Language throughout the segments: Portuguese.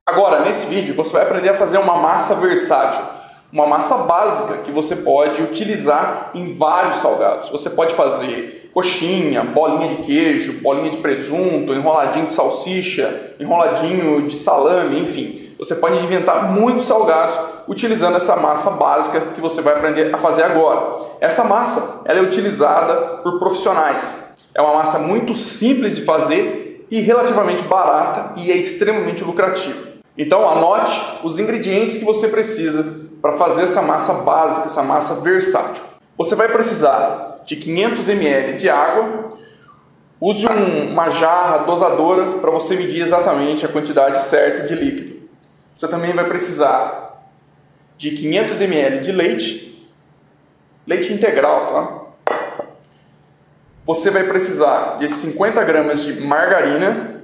Agora, nesse vídeo, você vai aprender a fazer uma massa versátil, uma massa básica que você pode utilizar em vários salgados. Você pode fazer coxinha, bolinha de queijo, bolinha de presunto, enroladinho de salsicha, enroladinho de salame, enfim. Você pode inventar muitos salgados utilizando essa massa básica que você vai aprender a fazer agora. Essa massa ela é utilizada por profissionais. É uma massa muito simples de fazer e relativamente barata e é extremamente lucrativa. Então anote os ingredientes que você precisa para fazer essa massa básica, essa massa versátil. Você vai precisar de 500 ml de água. Use uma jarra dosadora para você medir exatamente a quantidade certa de líquido. Você também vai precisar de 500 ml de leite integral, tá? Você vai precisar de 50 gramas de margarina.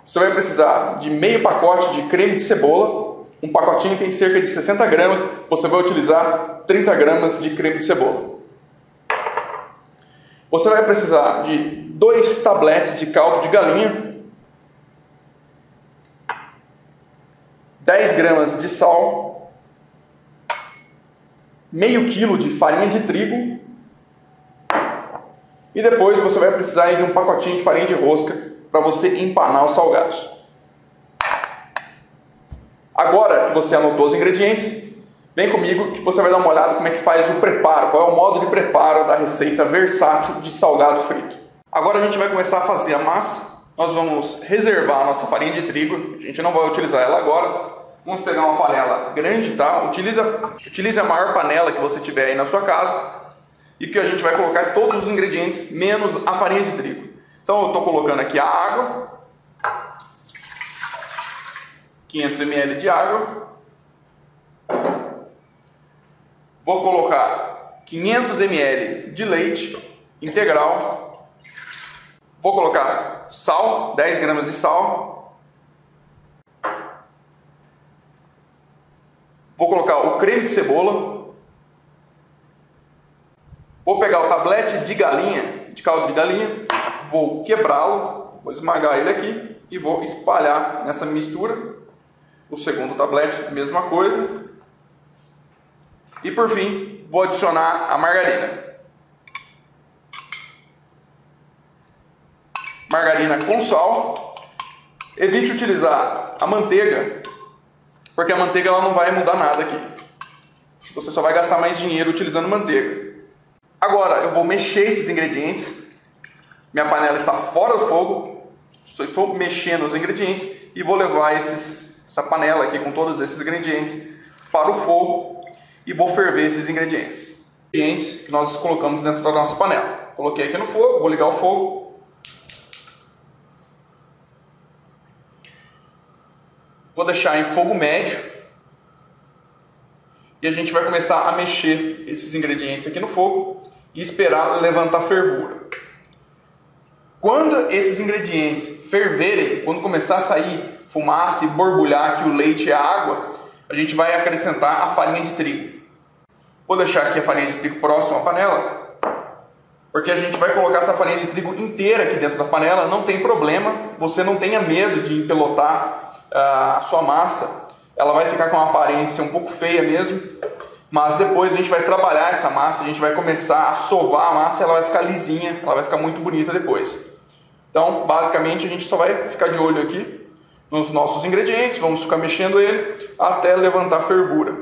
Você vai precisar de meio pacote de creme de cebola. Um pacotinho tem cerca de 60 gramas. Você vai utilizar 30 gramas de creme de cebola. Você vai precisar de 2 tabletes de caldo de galinha. 10 gramas de sal. Meio quilo de farinha de trigo. E depois você vai precisar de um pacotinho de farinha de rosca para você empanar os salgados. Agora que você anotou os ingredientes, vem comigo que você vai dar uma olhada como é que faz o preparo, qual é o modo de preparo da receita versátil de salgado frito. Agora a gente vai começar a fazer a massa. Nós vamos reservar a nossa farinha de trigo, a gente não vai utilizar ela agora. Vamos pegar uma panela grande, tá? Utilize a maior panela que você tiver aí na sua casa e que a gente vai colocar todos os ingredientes menos a farinha de trigo. Então eu estou colocando aqui a água, 500 ml de água, vou colocar 500 ml de leite integral, vou colocar sal, 10 gramas de sal, vou colocar o creme de cebola, vou pegar o tablete de galinha, de caldo de galinha, vou quebrá-lo, vou esmagar ele aqui e vou espalhar nessa mistura. O segundo tablete, mesma coisa. E por fim, vou adicionar a margarina. Margarina com sal. Evite utilizar a manteiga, porque a manteiga ela não vai mudar nada aqui. Você só vai gastar mais dinheiro utilizando manteiga. Agora eu vou mexer esses ingredientes. Minha panela está fora do fogo, só estou mexendo os ingredientes e vou levar essa panela aqui com todos esses ingredientes para o fogo e vou ferver esses ingredientes. Ingredientes que nós colocamos dentro da nossa panela. Coloquei aqui no fogo, vou ligar o fogo. Vou deixar em fogo médio e a gente vai começar a mexer esses ingredientes aqui no fogo e esperar levantar fervura. Quando esses ingredientes ferverem, quando começar a sair fumaça e borbulhar aqui o leite e a água, a gente vai acrescentar a farinha de trigo. Vou deixar aqui a farinha de trigo próximo à panela, porque a gente vai colocar essa farinha de trigo inteira aqui dentro da panela, não tem problema, você não tenha medo de empelotar a sua massa, ela vai ficar com uma aparência um pouco feia mesmo, mas depois a gente vai trabalhar essa massa, a gente vai começar a sovar a massa, ela vai ficar lisinha, ela vai ficar muito bonita depois. Então, basicamente, a gente só vai ficar de olho aqui nos nossos ingredientes, vamos ficar mexendo ele até levantar fervura.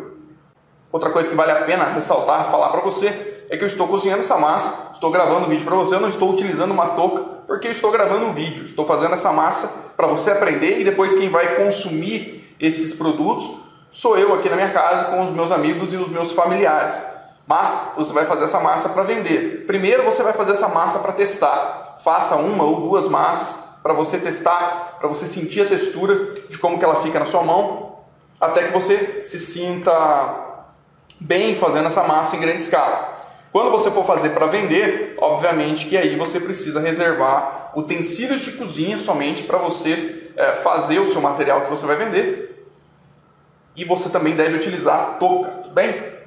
Outra coisa que vale a pena ressaltar, falar para você, é que eu estou cozinhando essa massa, estou gravando um vídeo para você, eu não estou utilizando uma touca, porque eu estou gravando um vídeo, estou fazendo essa massa para você aprender e depois quem vai consumir esses produtos sou eu aqui na minha casa com os meus amigos e os meus familiares. Mas você vai fazer essa massa para vender. Primeiro você vai fazer essa massa para testar. Faça uma ou duas massas para você testar, para você sentir a textura de como que ela fica na sua mão, até que você se sinta bem fazendo essa massa em grande escala. Quando você for fazer para vender, obviamente que aí você precisa reservar utensílios de cozinha somente para você fazer o seu material que você vai vender. E você também deve utilizar touca, tudo bem?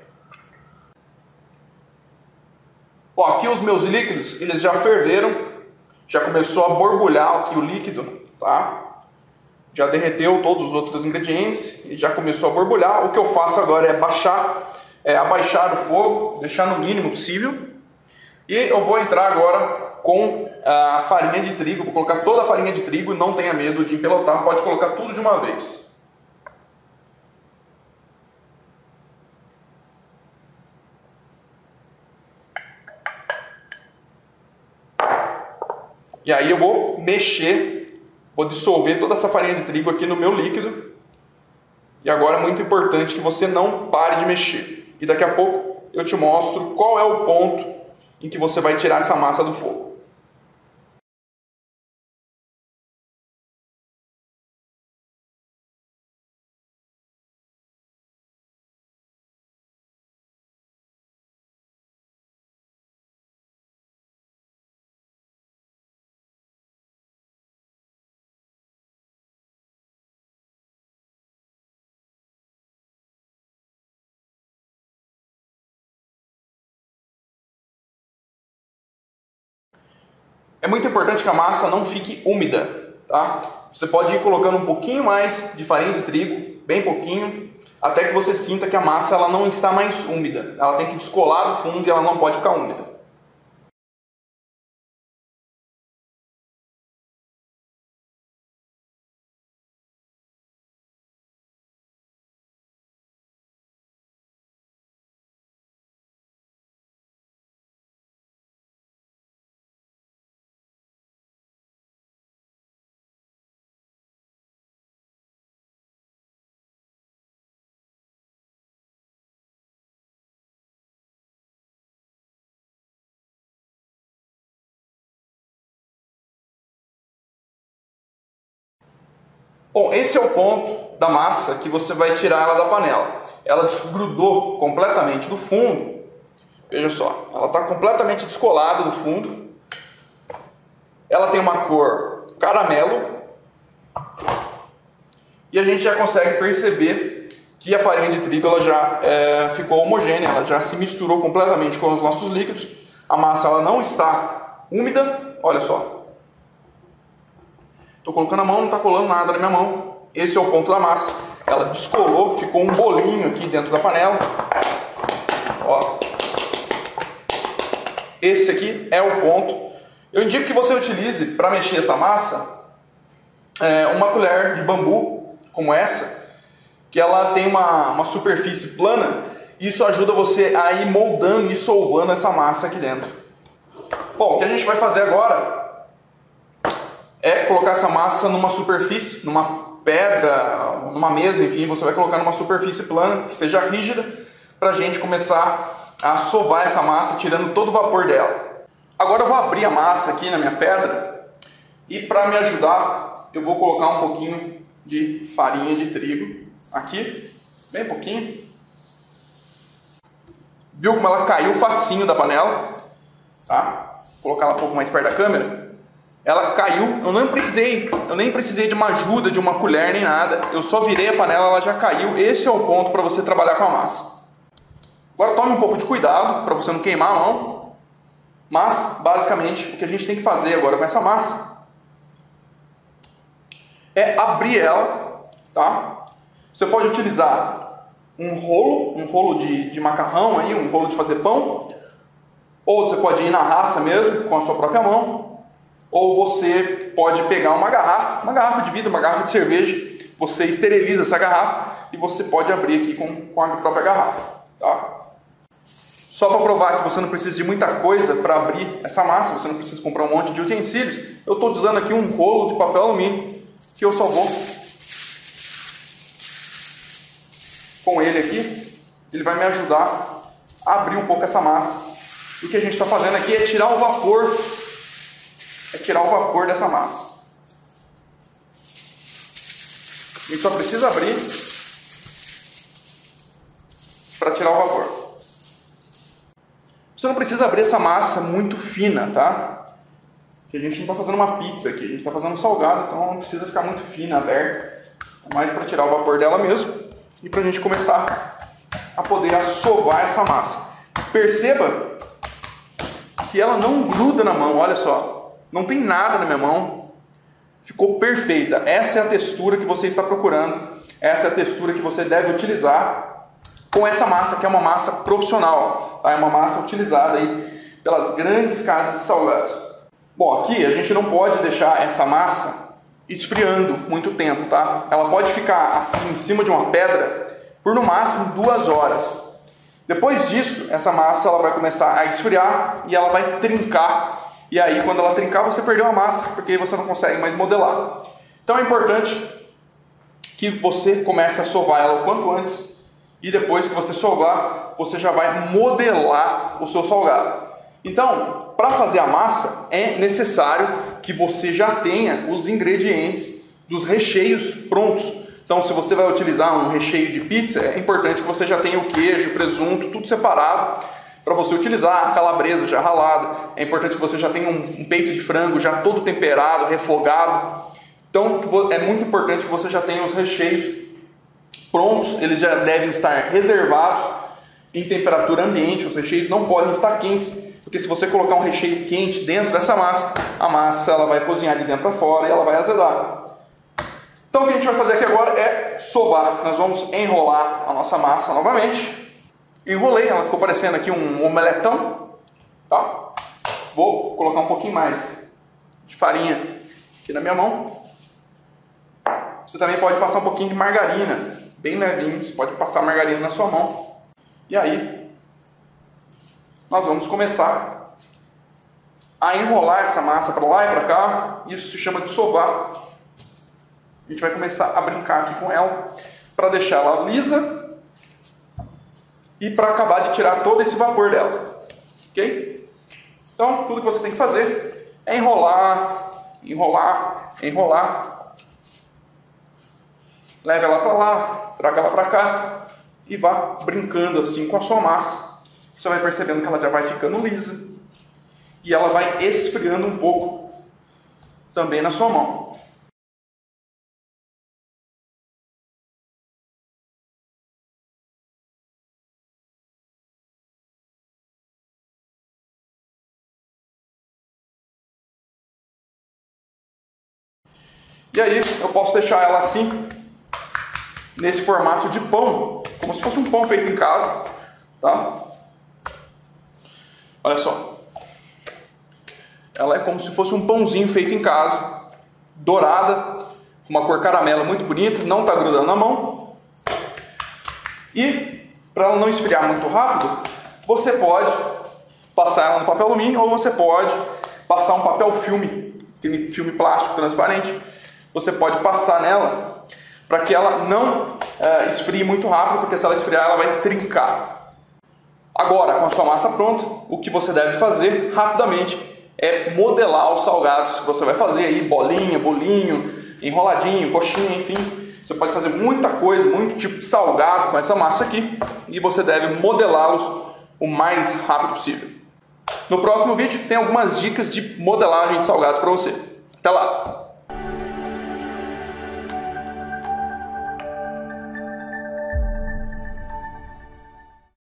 Ó, aqui os meus líquidos, eles já ferveram, já começou a borbulhar aqui o líquido, tá? Já derreteu todos os outros ingredientes e já começou a borbulhar. O que eu faço agora é abaixar o fogo, deixar no mínimo possível. E eu vou entrar agora com a farinha de trigo. Vou colocar toda a farinha de trigo, não tenha medo de empelotar, pode colocar tudo de uma vez. E aí eu vou mexer, vou dissolver toda essa farinha de trigo aqui no meu líquido. E agora é muito importante que você não pare de mexer. E daqui a pouco eu te mostro qual é o ponto em que você vai tirar essa massa do fogo. É muito importante que a massa não fique úmida, tá? Você pode ir colocando um pouquinho mais de farinha de trigo, bem pouquinho, até que você sinta que a massa ela não está mais úmida. Ela tem que descolar do fundo e ela não pode ficar úmida. Bom, esse é o ponto da massa que você vai tirar ela da panela. Ela desgrudou completamente do fundo. Veja só, ela está completamente descolada do fundo. Ela tem uma cor caramelo. E a gente já consegue perceber que a farinha de trigo ela já ficou homogênea, ela já se misturou completamente com os nossos líquidos. A massa ela não está úmida, olha só. Estou colocando a mão, não está colando nada na minha mão. Esse é o ponto da massa. Ela descolou, ficou um bolinho aqui dentro da panela. Ó. Esse aqui é o ponto. Eu indico que você utilize para mexer essa massa uma colher de bambu, como essa, que ela tem uma superfície plana. E isso ajuda você a ir moldando e solvando essa massa aqui dentro. Bom, o que a gente vai fazer agora é colocar essa massa numa superfície, numa pedra, numa mesa, enfim, você vai colocar numa superfície plana, que seja rígida, para a gente começar a sovar essa massa, tirando todo o vapor dela. Agora eu vou abrir a massa aqui na minha pedra, e para me ajudar, eu vou colocar um pouquinho de farinha de trigo aqui, bem pouquinho. Viu como ela caiu facinho da panela? Tá? Vou colocar ela um pouco mais perto da câmera. Ela caiu, eu nem precisei de uma ajuda, de uma colher nem nada. Eu só virei a panela, ela já caiu. Esse é o ponto para você trabalhar com a massa. Agora tome um pouco de cuidado para você não queimar a mão. Mas, basicamente, o que a gente tem que fazer agora com essa massa é abrir ela, tá? Você pode utilizar um rolo de macarrão, aí, um rolo de fazer pão. Ou você pode ir na raça mesmo, com a sua própria mão. Ou você pode pegar uma garrafa de vidro, uma garrafa de cerveja, você esteriliza essa garrafa e você pode abrir aqui com a própria garrafa, tá? Só para provar que você não precisa de muita coisa para abrir essa massa, você não precisa comprar um monte de utensílios, eu estou usando aqui um rolo de papel alumínio, que eu só vou com ele aqui, ele vai me ajudar a abrir um pouco essa massa. E o que a gente está fazendo aqui é tirar o vapor dessa massa. A gente só precisa abrir para tirar o vapor. Você não precisa abrir essa massa muito fina, tá? Porque a gente não está fazendo uma pizza aqui, a gente está fazendo um salgado, então não precisa ficar muito fina, aberta. É mais para tirar o vapor dela mesmo e para a gente começar a poder sovar essa massa. Perceba que ela não gruda na mão, olha só. Não tem nada na minha mão. Ficou perfeita. Essa é a textura que você está procurando. Essa é a textura que você deve utilizar com essa massa, que é uma massa profissional. Tá? É uma massa utilizada aí pelas grandes casas de salgados. Bom, aqui a gente não pode deixar essa massa esfriando muito tempo, tá? Ela pode ficar assim em cima de uma pedra por no máximo 2 horas. Depois disso, essa massa ela vai começar a esfriar e ela vai trincar. E aí, quando ela trincar, você perdeu a massa, porque você não consegue mais modelar. Então é importante que você comece a sovar ela o quanto antes. E depois que você sovar, você já vai modelar o seu salgado. Então, para fazer a massa, é necessário que você já tenha os ingredientes dos recheios prontos. Então, se você vai utilizar um recheio de pizza, é importante que você já tenha o queijo, o presunto, tudo separado para você utilizar, a calabresa já ralada. É importante que você já tenha um peito de frango já todo temperado, refogado. Então, é muito importante que você já tenha os recheios prontos. Eles já devem estar reservados em temperatura ambiente. Os recheios não podem estar quentes, porque se você colocar um recheio quente dentro dessa massa, a massa ela vai cozinhar de dentro para fora e ela vai azedar. Então o que a gente vai fazer aqui agora é sovar. Nós vamos enrolar a nossa massa novamente. Enrolei, ela ficou parecendo aqui um omeletão. Tá? Vou colocar um pouquinho mais de farinha aqui na minha mão. Você também pode passar um pouquinho de margarina, bem levinho. Você pode passar margarina na sua mão. E aí nós vamos começar a enrolar essa massa para lá e para cá. Isso se chama de sovar. A gente vai começar a brincar aqui com ela para deixar ela lisa e para acabar de tirar todo esse vapor dela. Ok? Então, tudo que você tem que fazer é enrolar, enrolar, enrolar. Leve ela para lá, traga ela para cá e vá brincando assim com a sua massa. Você vai percebendo que ela já vai ficando lisa e ela vai esfriando um pouco também na sua mão. E aí eu posso deixar ela assim, nesse formato de pão, como se fosse um pão feito em casa, tá? Olha só. Ela é como se fosse um pãozinho feito em casa, dourada, com uma cor caramelo muito bonita, não está grudando na mão. E para ela não esfriar muito rápido, você pode passar ela no papel alumínio ou você pode passar um papel filme, aquele filme plástico transparente. Você pode passar nela para que ela não esfrie muito rápido, porque se ela esfriar ela vai trincar. Agora, com a sua massa pronta, o que você deve fazer rapidamente é modelar os salgados que você vai fazer aí, bolinha, bolinho, enroladinho, coxinha, enfim. Você pode fazer muita coisa, muito tipo de salgado com essa massa aqui e você deve modelá-los o mais rápido possível. No próximo vídeo tem algumas dicas de modelagem de salgados para você. Até lá!